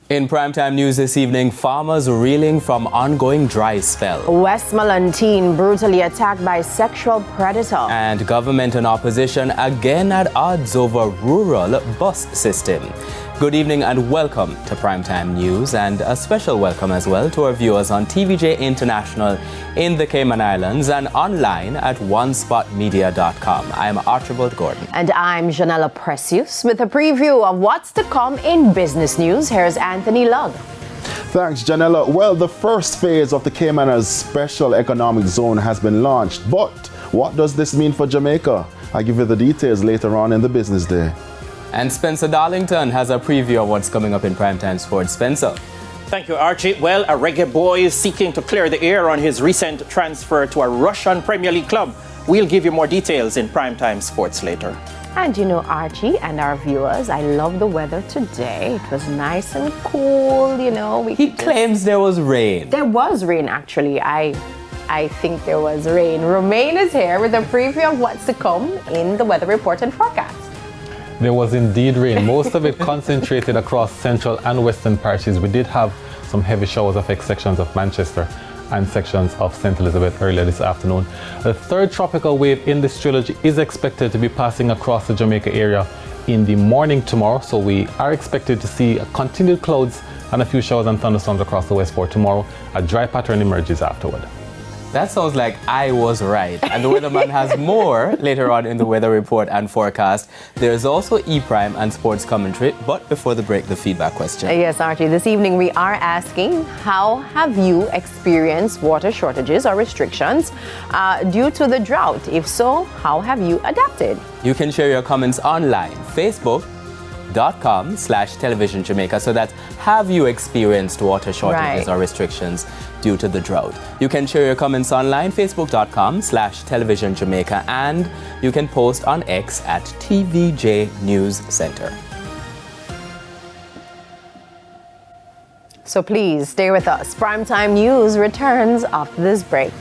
In primetime news this evening, farmers reeling from ongoing dry spell. Westmoreland teen brutally attacked by sexual predator. And government and opposition again at odds over rural bus system. Good evening and welcome to Primetime News, and a special welcome as well to our viewers on TVJ International in the Cayman Islands and online at onespotmedia.com. I'm Archibald Gordon. And I'm Janella Precious with a preview of what's to come in business news. Here's Anthony Lugg. Thanks, Janella. Well, the first phase of the Cayman Islands Special Economic Zone has been launched, but what does this mean for Jamaica? I'll give you the details later on in the business day. And Spencer Darlington has a preview of what's coming up in Primetime Sports. Spencer. Thank you, Archie. Well, a reggae boy is seeking to clear the air on his recent transfer to a Russian Premier League club. We'll give you more details in Primetime Sports later. And you know, Archie and our viewers, I love the weather today. It was nice and cool, you know. He claims there was rain. There was rain, actually. I think there was rain. Romaine is here with a preview of what's to come in the weather report and forecast. There was indeed rain, most of it concentrated across central and western parishes. We did have some heavy showers affect sections of Manchester and sections of St. Elizabeth earlier this afternoon. The third tropical wave in this trilogy is expected to be passing across the Jamaica area in the morning tomorrow, so we are expected to see continued clouds and a few showers and thunderstorms across the West Port tomorrow. A dry pattern emerges afterward. That sounds like I was right. And the weatherman has more later on in the weather report and forecast. There's also E-Prime and sports commentary. But before the break, the feedback question. Yes, Archie, this evening we are asking, how have you experienced water shortages or restrictions due to the drought? If so, how have you adapted? You can share your comments online, facebook.com/televisionjamaica. So that's, have you experienced water shortages or restrictions due to the drought? You can share your comments online, facebook.com/televisionjamaica, and you can post on X at TVJ News Center. So please stay with us. Primetime News returns after this break.